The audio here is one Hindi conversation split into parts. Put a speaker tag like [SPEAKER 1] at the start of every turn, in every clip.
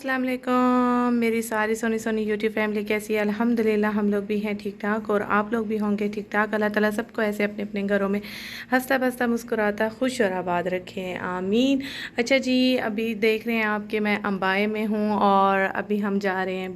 [SPEAKER 1] अस्सलाम वालेकुम मेरी सारी सोनी सोनी यूट्यूब फैमिली कैसी है। अल्हम्दुलिल्लाह हम लोग भी हैं ठीक ठाक और आप लोग भी होंगे ठीक ठाक। अल्लाह ताला सबको ऐसे अपने अपने घरों में हंसता बसता मुस्कुराता खुश और आबाद रखे, आमीन। अच्छा जी, अभी देख रहे हैं आप कि मैं अंबाए में हूँ और अभी हम जा रहे हैं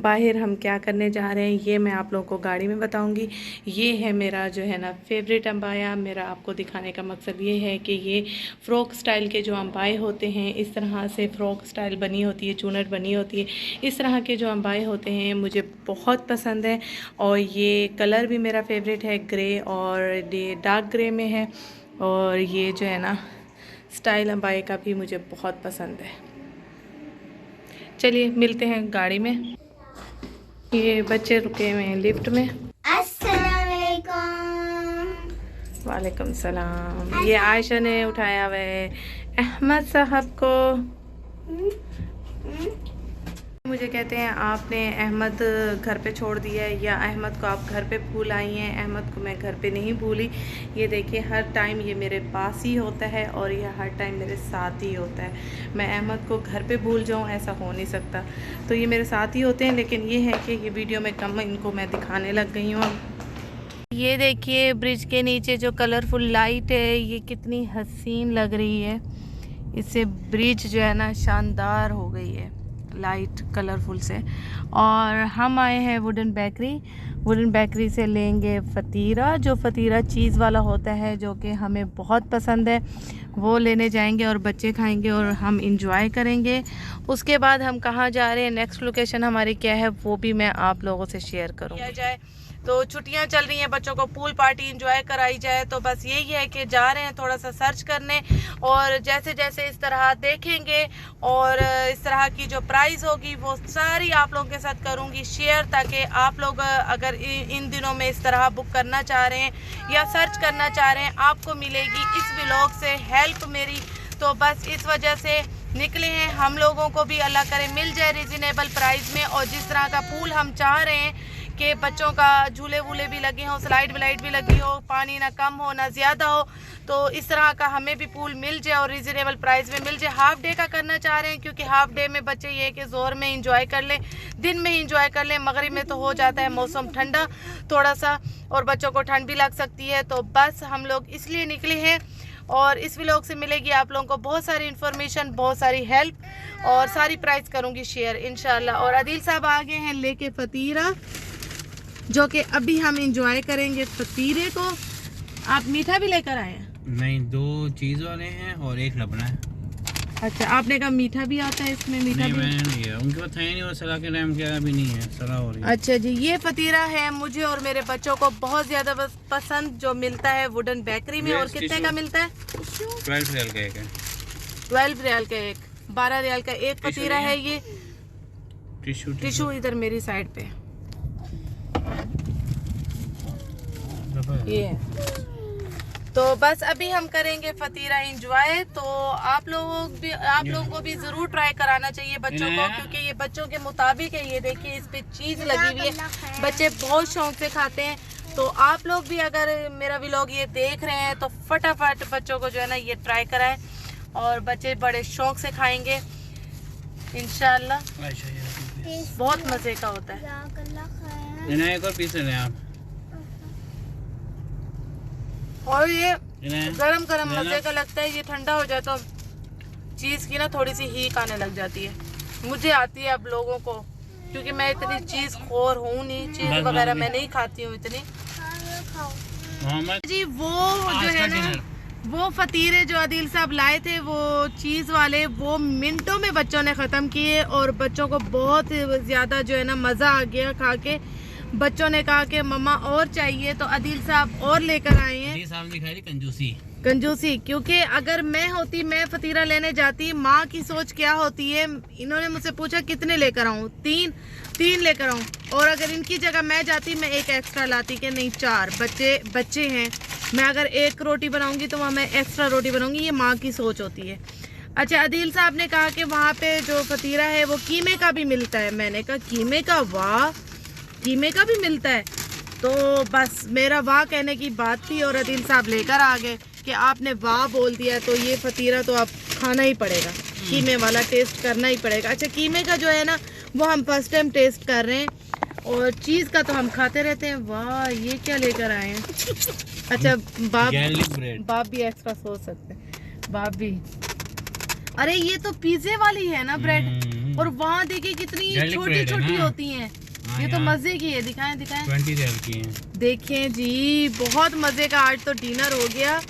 [SPEAKER 1] बाहर हम क्या करने जा रहे हैं ये मैं आप लोगों को गाड़ी में बताऊँगी। ये है मेरा जो है ना फेवरेट अंबाया। मेरा आपको दिखाने का मकसद ये है कि ये फ़्रॉक स्टाइल के जो अंबाए होते हैं, इस तरह से फ़्रॉक स्टाइल बनी होती है, चूनट बनी होती है, इस तरह के जो अंबाए होते हैं मुझे बहुत पसंद है। और ये कलर भी मेरा फेवरेट है, ग्रे और ये डार्क ग्रे में है। और ये जो है ना स्टाइल अंबाए का भी मुझे बहुत पसंद है। चलिए मिलते हैं गाड़ी में। ये बच्चे रुके हुए हैं लिफ्ट में।
[SPEAKER 2] अस्सलाम वालेकुम।
[SPEAKER 1] वालेकुम सलाम। ये आयशा ने उठाया हुआ है अहमद साहब को। मुझे कहते हैं आपने अहमद घर पे छोड़ दिया है या अहमद को आप घर पे भूल आई हैं। अहमद को मैं घर पे नहीं भूली। ये देखिए हर टाइम ये मेरे पास ही होता है और ये हर टाइम मेरे साथ ही होता है। मैं अहमद को घर पे भूल जाऊं ऐसा हो नहीं सकता। तो ये मेरे साथ ही होते हैं, लेकिन ये है कि ये वीडियो में कम इनको मैं दिखाने लग गई हूँ। ये देखिए ब्रिज के नीचे जो कलरफुल लाइट है ये कितनी हसीन लग रही है। इससे ब्रिज जो है ना शानदार हो गई है लाइट कलरफुल से। और हम आए हैं वुडन बेकरी से लेंगे फ़तीरा। जो फ़तीरा चीज़ वाला होता है जो कि हमें बहुत पसंद है, वो लेने जाएंगे और बच्चे खाएंगे और हम इंजॉय करेंगे। उसके बाद हम कहाँ जा रहे हैं, नेक्स्ट लोकेशन हमारी क्या है, वो भी मैं आप लोगों से शेयर करूँगी। तो छुट्टियां चल रही हैं, बच्चों को पूल पार्टी इंजॉय कराई जाए, तो बस यही है कि जा रहे हैं थोड़ा सा सर्च करने। और जैसे जैसे इस तरह देखेंगे और इस तरह की जो प्राइस होगी वो सारी आप लोगों के साथ करूंगी शेयर, ताकि आप लोग अगर इन दिनों में इस तरह बुक करना चाह रहे हैं या सर्च करना चाह रहे हैं, आपको मिलेगी इस व्लॉग से हेल्प मेरी। तो बस इस वजह से निकले हैं। हम लोगों को भी अल्लाह करे मिल जाए रिजनेबल प्राइस में, और जिस तरह का पूल हम चाह रहे हैं कि बच्चों का झूले वूले भी लगे हों, स्लाइड विलाइड भी लगी हो, पानी ना कम हो ना ज़्यादा हो, तो इस तरह का हमें भी पूल मिल जाए और रिजनेबल प्राइस में मिल जाए। हाफ डे का करना चाह रहे हैं क्योंकि हाफ डे में बच्चे ये कि जोर में इंजॉय कर लें, दिन में इंजॉय कर लें। मगरिब में तो हो जाता है मौसम ठंडा थोड़ा सा और बच्चों को ठंड भी लग सकती है। तो बस हम लोग इसलिए निकले हैं और इस व्लॉग से मिलेगी आप लोगों को बहुत सारी इन्फॉर्मेशन, बहुत सारी हेल्प और सारी प्राइस करूँगी शेयर इंशाल्लाह। और आदिल साहब आ गए हैं लेके फ़तीरा, जो कि अभी हम इंजॉय करेंगे फ़तीरे को। आप मीठा भी लेकर आए हैं?
[SPEAKER 3] नहीं, 2 चीज वाले हैं और 1 लबना है।
[SPEAKER 1] अच्छा, आपने कहा मीठा भी आता है इसमें? मीठा
[SPEAKER 3] नहीं,
[SPEAKER 1] भी
[SPEAKER 3] मैंने नहीं है, उनके पास है नहीं, और सलाह के टाइम क्या अभी नहीं है, सलाह हो रही है।
[SPEAKER 1] अच्छा जी, ये फ़तीरा है मुझे और मेरे बच्चों को बहुत ज़्यादा पसंद, जो मिलता है वुडन बेकरी में। और कितने का मिलता है?
[SPEAKER 3] 12 रियाल का एक है।
[SPEAKER 1] 12 रियाल का एक, 12 रियाल का एक फ़तीरा है। ये टिशू इधर मेरी साइड पे ये है। तो बस अभी हम करेंगे फ़तीरा इंजॉय। तो आप लोगों को भी ज़रूर ट्राई कराना चाहिए बच्चों को, क्योंकि ये बच्चों के मुताबिक है। ये देखिए इस पे चीज़ लगी हुई है, बच्चे बहुत शौक से खाते हैं। तो आप लोग भी अगर मेरा व्लॉग ये देख रहे हैं तो फटाफट बच्चों को जो है ना ये ट्राई कराएं और बच्चे बड़े शौक से खाएंगे इंशाल्लाह। बहुत मज़े का होता है।
[SPEAKER 3] एक और पीस लें आप।
[SPEAKER 1] और ये गरम गरम मजे का लगता है। ये ठंडा हो जाए तो चीज़ की ना थोड़ी सी हीक आने लग जाती है। मुझे आती है अब लोगों को, क्योंकि मैं इतनी चीज़ खोर हूँ नहीं, चीज़ वगैरह मैं नहीं खाती हूँ इतनी जी। वो जो है ना वो फ़तीरे जो आदिल साहब लाए थे वो चीज़ वाले, वो मिनटों में बच्चों ने ख़त्म किए और बच्चों को बहुत ज़्यादा जो है ना मज़ा आ गया खा के। बच्चों ने कहा कि मम्मा और चाहिए, तो आदिल साहब और लेकर आए हैं।
[SPEAKER 3] साहब दिखाई
[SPEAKER 1] कंजूसी, क्योंकि अगर मैं होती, मैं फ़तीरा लेने जाती, माँ की सोच क्या होती है। इन्होंने मुझसे पूछा कितने लेकर आऊँ, 3 लेकर आऊँ, और अगर इनकी जगह मैं जाती मैं 1 एक्स्ट्रा लाती कि नहीं 4 बच्चे हैं, मैं अगर 1 रोटी बनाऊंगी तो वहाँ मैं एक्स्ट्रा रोटी बनाऊंगी। ये माँ की सोच होती है। अच्छा, आदिल साहब ने कहा कि वहाँ पे जो फ़तीरा है वो कीमे का भी मिलता है। मैंने कहा कीमे का? वाह, कीमे का भी मिलता है। तो बस मेरा वाह कहने की बात थी और आदिल साहब लेकर आ गए। कि आपने वाह बोल दिया तो ये फतीरा तो आप खाना ही पड़ेगा, कीमे वाला टेस्ट करना ही पड़ेगा। अच्छा, कीमे का जो है ना वो हम फर्स्ट टाइम टेस्ट कर रहे हैं, और चीज़ का तो हम खाते रहते हैं। वाह, ये क्या लेकर आए हैं? अच्छा, बाप भी एक्स्ट्रा सोच सकते हैं, बाप भी। अरे ये तो पिज्जे वाली है ना ब्रेड, और वहाँ देखिए कितनी छोटी छोटी होती हैं। ये तो मजे की है, दिखाएं दिखाएं।
[SPEAKER 3] 20 रियाल की है।
[SPEAKER 1] देखें जी, बहुत मजे का आज तो डिनर हो गया,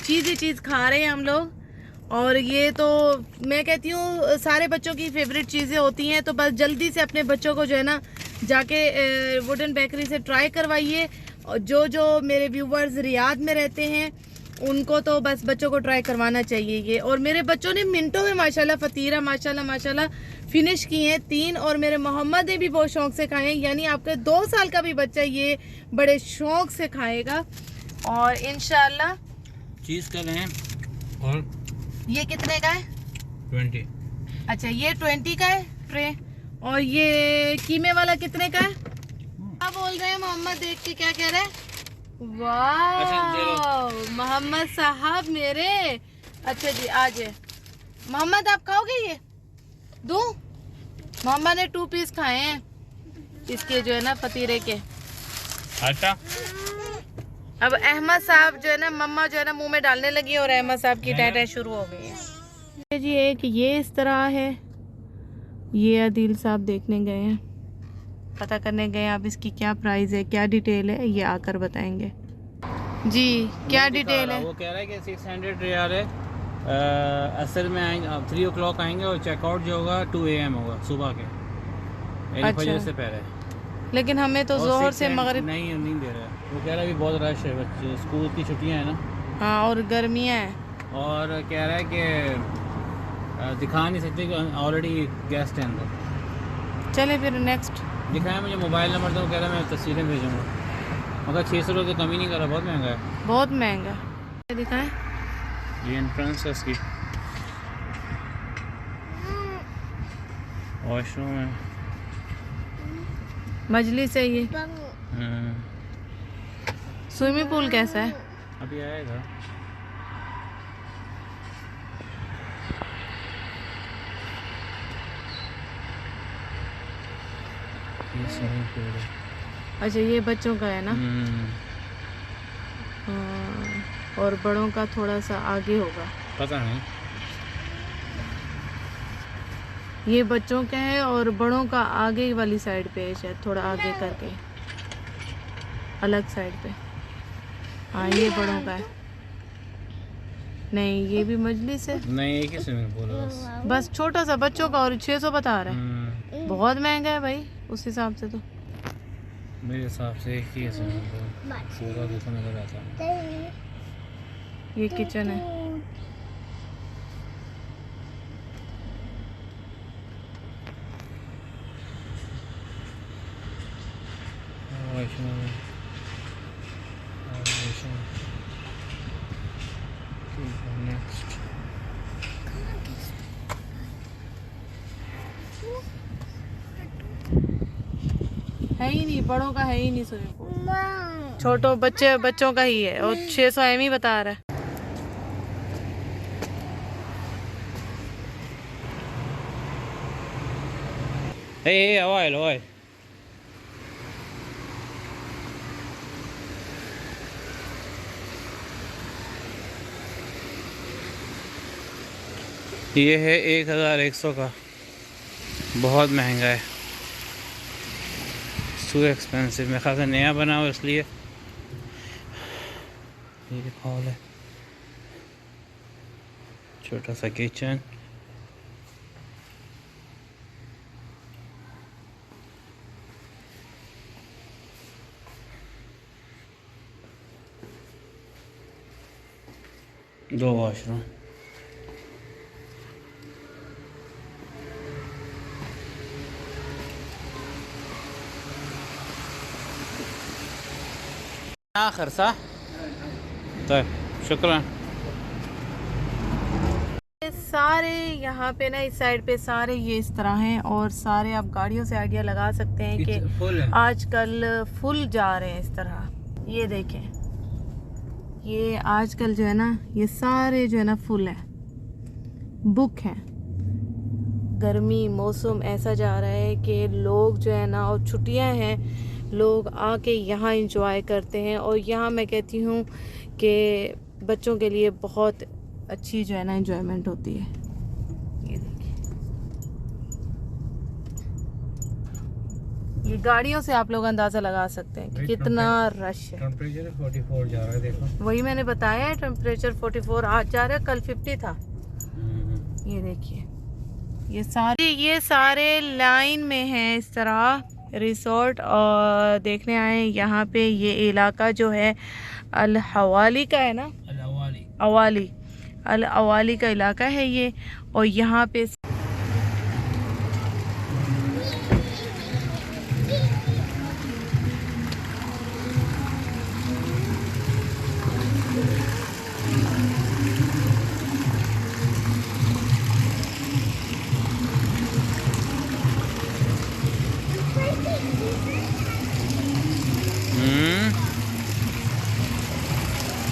[SPEAKER 1] चीज़ ही चीज़ खा रहे हैं हम लोग। और ये तो मैं कहती हूँ सारे बच्चों की फेवरेट चीज़ें होती हैं, तो बस जल्दी से अपने बच्चों को जो है ना जाके वुडन बेकरी से ट्राई करवाइए। और जो जो मेरे व्यूवर्स रियाद में रहते हैं उनको तो बस बच्चों को ट्राई करवाना चाहिए ये। और मेरे बच्चों ने मिनटों में माशाल्लाह फतीरा माशाल्लाह माशाल्लाह फिनिश किए हैं 3, और मेरे मोहम्मद ने भी बहुत शौक से खाए हैं। यानी आपका 2 साल का भी बच्चा ये बड़े शौक से खाएगा। और इंशाल्लाह
[SPEAKER 3] चीज का लें। और
[SPEAKER 1] ये कितने का है?
[SPEAKER 3] 20।
[SPEAKER 1] अच्छा, ये 20 का है ट्रे। और ये कीमे वाला कितने का है? क्या बोल रहे हैं मोहम्मद? देख के क्या कह रहे हैं? वाह मोहम्मद साहब मेरे। अच्छा जी, आज मोहम्मद आप खाओगे? ये दूं? मोहम्मद ने 2 पीस खाए हैं इसके जो है ना फतीरे के।
[SPEAKER 3] अच्छा,
[SPEAKER 1] अब अहमद साहब जो है ना मम्मा जो है ना मुंह में डालने लगी, और अहमद साहब की टैटें शुरू हो गई है जी। एक ये इस तरह है, ये आदिल साहब देखने गए हैं, पता करने गए अब इसकी क्या प्राइस है, क्या डिटेल है, ये आकर बताएंगे जी। क्या डिटेल है?
[SPEAKER 3] वो कह रहा है कि 600 रियाल है। असल में आएंगे 3 o'clock आएंगे, और चेकआउट जो होगा 2 AM होगा सुबह के,
[SPEAKER 1] अच्छा।
[SPEAKER 3] फजर से पहले।
[SPEAKER 1] लेकिन हमें तो जोहर से मगरिब
[SPEAKER 3] नहीं दे रहा है। वो कह रहा है अभी बहुत रश है, बच्चे स्कूल की छुट्टियां हैं ना।
[SPEAKER 1] हाँ, और गर्मियाँ हैं।
[SPEAKER 3] और कह रहा है कि दिखा नहीं सकते कि ऑलरेडी गेस्ट हैं अंदर।
[SPEAKER 1] चले फिर नेक्स्ट।
[SPEAKER 3] दिखाया मुझे मोबाइल नंबर, तो कह रहा है मैं तस्वीरें भेजूँगा, मगर 600 रुपये तो कम ही नहीं कर रहा, बहुत महंगा है।
[SPEAKER 1] बहुत महंगा है। दिखाएं,
[SPEAKER 3] ये एंट्रेंस है इसकी, वॉशरूम है,
[SPEAKER 1] मजलिस है ये। स्विमिंग पूल कैसा है?
[SPEAKER 3] अभी आएगा। ये स्विमिंग पूल है।
[SPEAKER 1] अच्छा, ये बच्चों का है ना। हाँ, और बड़ों का थोड़ा सा आगे होगा,
[SPEAKER 3] पता नहीं।
[SPEAKER 1] ये बच्चों का है और बड़ों का आगे वाली साइड पे है शायद, थोड़ा आगे करके अलग साइड पे। हाँ, ये बड़ों का है। नहीं, ये भी मजलिस है।
[SPEAKER 3] नहीं, एक ही स्विमिंग पूल है
[SPEAKER 1] बस छोटा सा बच्चों का, और 600 बता रहा है। बहुत महंगा है भाई उस हिसाब से तो।
[SPEAKER 3] मेरे हिसाब से एक ही है स्विमिंग पूल, पूरा दूसरा नजर आता है।
[SPEAKER 1] ये किचन है।
[SPEAKER 3] नेक्स्ट
[SPEAKER 1] है ही नहीं, बड़ों का है ही नहीं स्विमिंग पूल, छोटों बच्चों का ही है, और 600 एम ही बता रहा है।
[SPEAKER 3] Hey, oil. ये है 1100 का, बहुत महंगा है, टू एक्सपेंसिव। मेरे ख्याल से नया बना हो इसलिए। ये हॉल है, छोटा सा किचन, दो वॉशरूम। आखिर सा तो शुक्रिया।
[SPEAKER 1] सारे यहाँ पे ना इस साइड पे सारे ये इस तरह हैं, और सारे आप गाड़ियों से आइडिया लगा सकते हैं कि आजकल फुल जा रहे हैं इस तरह। ये देखें, ये आजकल जो है ना, ये सारे जो है ना फुल है, बुक हैं। गर्मी मौसम ऐसा जा रहा है कि लोग जो है ना, और छुट्टियां हैं, लोग आके यहाँ इंजॉय करते हैं। और यहाँ मैं कहती हूँ कि बच्चों के लिए बहुत अच्छी जो है ना इंजॉयमेंट होती है। ये देखिए, ये गाड़ियों से आप लोग अंदाज़ा लगा सकते हैं कि कितना रश है।
[SPEAKER 3] टेम्परेचर 44 जा रहा है, देखो।
[SPEAKER 1] वही मैंने बताया है, टेम्परेचर 44 आज जा रहा है, कल 50 था। ये देखिए, ये सारे लाइन में हैं इस तरह रिसोर्ट और देखने आए यहाँ पे। ये इलाका जो है अल हवाली का है ना, अल अवाली का इलाका है ये। और यहाँ पे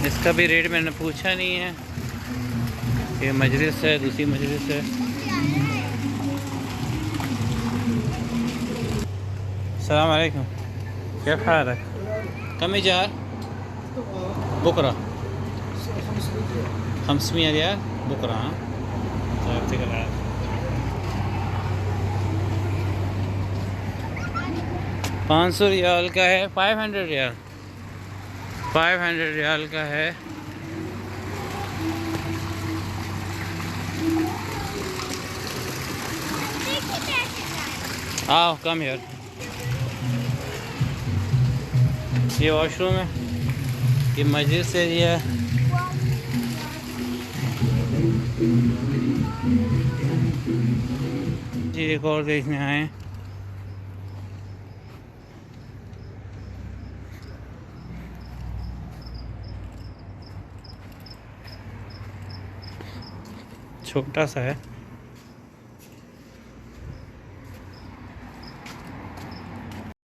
[SPEAKER 3] इसका भी रेट मैंने पूछा नहीं है। ये मजलिस है, दूसरी मजलिस है। अस्सलाम वालेकुम, क्या हाल है? कम इजार बुकरा 500 रियाल बुकरा। हाँ, 500 रियाल का है, 500 रियाल, 500 रियाल का है। आओ कम यार। ये वॉशरूम है, ये मस्जिद एरिया है। जी एक और देखने आए। छोटा सा है।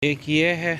[SPEAKER 3] एक ये है।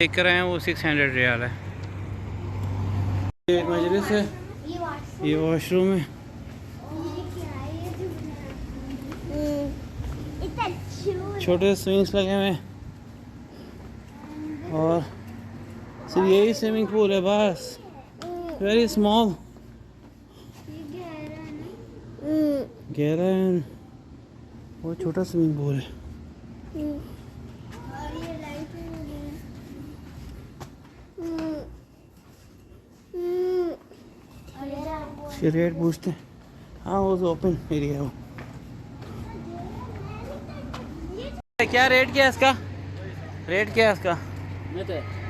[SPEAKER 3] देख रहे हैं वो 600 रियाल है। एक मजलिस है, ये वॉशरूम है। छोटे स्विंग्स लगे हुए हैं और सिर्फ यही स्विमिंग पूल है बस, वेरी स्मॉल। गहरा है, वो छोटा स्विमिंग पूल है। रेट पूछते हैं। हाँ वो ओपन एरिया है। क्या रेट क्या है इसका? रेट क्या है इसका?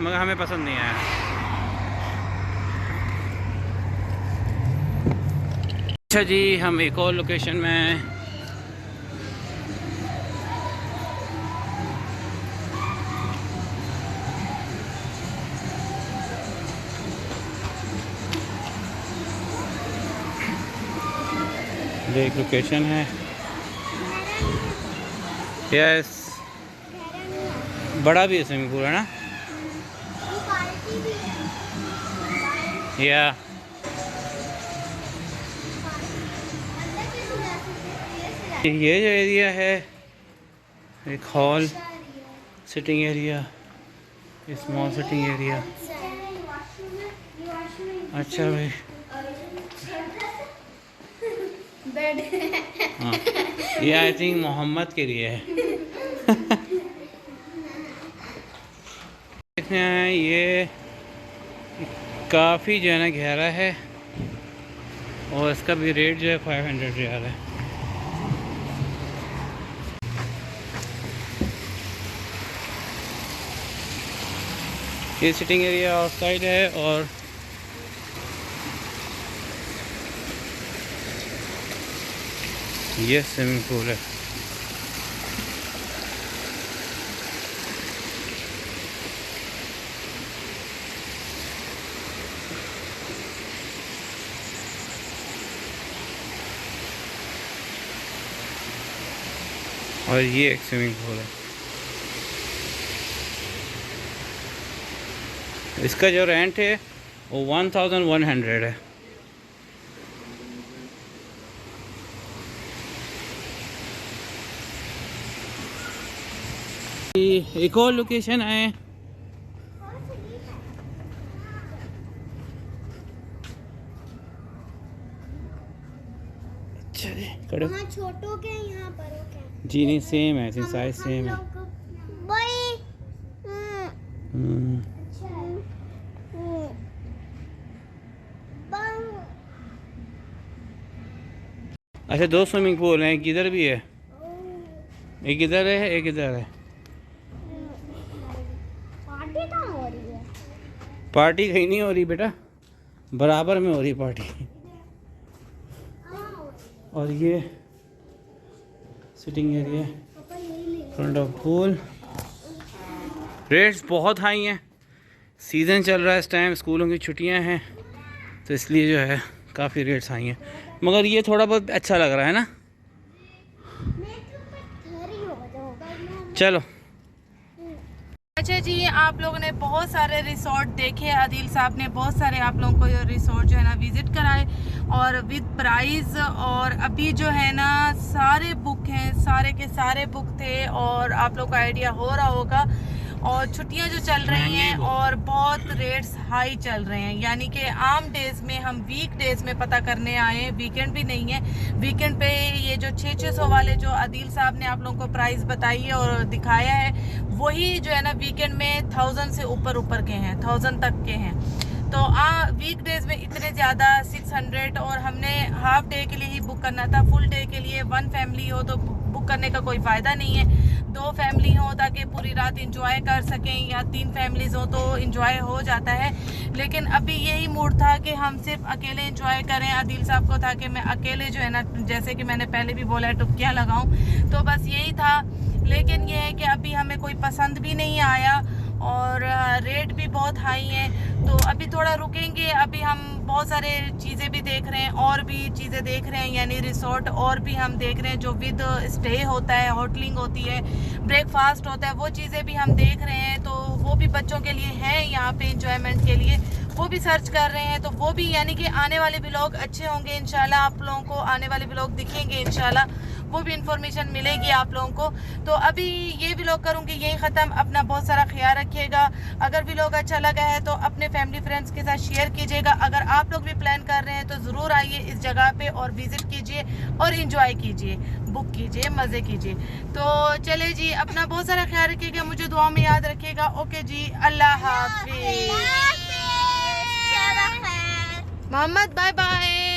[SPEAKER 3] मगर हमें पसंद नहीं आया। अच्छा जी, हम एक और लोकेशन में हैं। ये एक लोकेशन है। यस, बड़ा भी है स्विमिंग पूल है ना? या ये जो एरिया है एक hall, sitting area, small sitting area. अच्छा भाई, हाँ ये आई थिंक मोहम्मद के लिए है। देखते हैं, ये काफ़ी जो है ना गहरा है और इसका भी रेट जो है 500 रियाल है। ये सिटिंग एरिया आउटसाइड है और ये स्विमिंग पूल है। और ये एक स्विमिंग पूल है। इसका जो रेंट है वो 1100 है। एक और लोकेशन है, अच्छा जी कड़ो
[SPEAKER 2] वहाँ छोटों के यहाँ बड़ों के
[SPEAKER 3] जी नहीं सेम है, साइज सेम है। अच्छा दो स्विमिंग पूल हैं, एक इधर भी है, एक इधर है एक इधर है।
[SPEAKER 2] पार्टी कहाँ हो रही है?
[SPEAKER 3] पार्टी कहीं नहीं हो रही बेटा, बराबर में हो रही पार्टी। और ये sitting area, front of pool. Rates बहुत हाई हैं, सीज़न चल रहा है इस टाइम, स्कूलों की छुट्टियां हैं तो इसलिए जो है काफ़ी रेट्स हाई हैं, मगर ये थोड़ा बहुत अच्छा लग रहा है ना। चलो
[SPEAKER 1] अच्छा जी, आप लोगों ने बहुत सारे रिसोर्ट देखे, आदिल साहब ने बहुत सारे आप लोगों को ये रिसोर्ट जो है ना विज़िट कराए और विद प्राइस। और अभी जो है ना सारे बुक हैं, सारे के सारे बुक थे और आप लोग को आइडिया हो रहा होगा। और छुट्टियां जो चल रही हैं और बहुत रेट्स हाई चल रहे हैं, यानी कि आम डेज में हम वीक डेज में पता करने आए हैं, वीकेंड भी नहीं है। वीकेंड पे ये जो 600 वाले जो आदिल साहब ने आप लोगों को प्राइस बताई है और दिखाया है, वही जो है ना वीकेंड में 1000 से ऊपर के हैं, 1000 तक के हैं। तो वीक डेज में इतने ज़्यादा 600, और हमने हाफ डे के लिए ही बुक करना था। फुल डे के लिए 1 फैमिली हो तो बुक करने का कोई फ़ायदा नहीं है, 2 फैमिली हो ताकि पूरी रात इंजॉय कर सकें, या 3 फैमिलीज हो तो इंजॉय हो जाता है। लेकिन अभी यही मूड था कि हम सिर्फ अकेले इंजॉय करें। आदिल साहब को था कि मैं अकेले जो है ना, जैसे कि मैंने पहले भी बोला है, टुपकियाँ लगाऊं, तो बस यही था। लेकिन यह है कि अभी हमें कोई पसंद भी नहीं आया और रेट भी बहुत हाई है, तो अभी थोड़ा रुकेंगे। अभी हम बहुत सारे चीज़ें भी देख रहे हैं और भी चीज़ें देख रहे हैं, यानी रिसोर्ट और भी हम देख रहे हैं जो विद स्टे होता है, होटलिंग होती है, ब्रेकफास्ट होता है, वो चीज़ें भी हम देख रहे हैं। तो वो भी बच्चों के लिए है यहाँ पे इंजॉयमेंट के लिए, वो भी सर्च कर रहे हैं। तो वो भी यानी कि आने वाले व्लॉग अच्छे होंगे इंशाल्लाह, आप लोगों को आने वाले व्लॉग दिखेंगे इंशाल्लाह, वो भी इंफॉर्मेशन मिलेगी आप लोगों को। तो अभी ये व्लॉग करूँगी यही ख़त्म। अपना बहुत सारा ख्याल रखिएगा। अगर व्लॉग अच्छा लगा है तो अपने फैमिली फ्रेंड्स के साथ शेयर कीजिएगा। अगर आप लोग भी प्लान कर रहे हैं तो ज़रूर आइए इस जगह पे और विज़िट कीजिए और इंजॉय कीजिए, बुक कीजिए, मज़े कीजिए। तो चले जी, अपना बहुत सारा ख्याल रखिएगा, मुझे दुआ में याद रखिएगा। ओके जी, अल्लाह हाफिज़। Mohammad bye bye.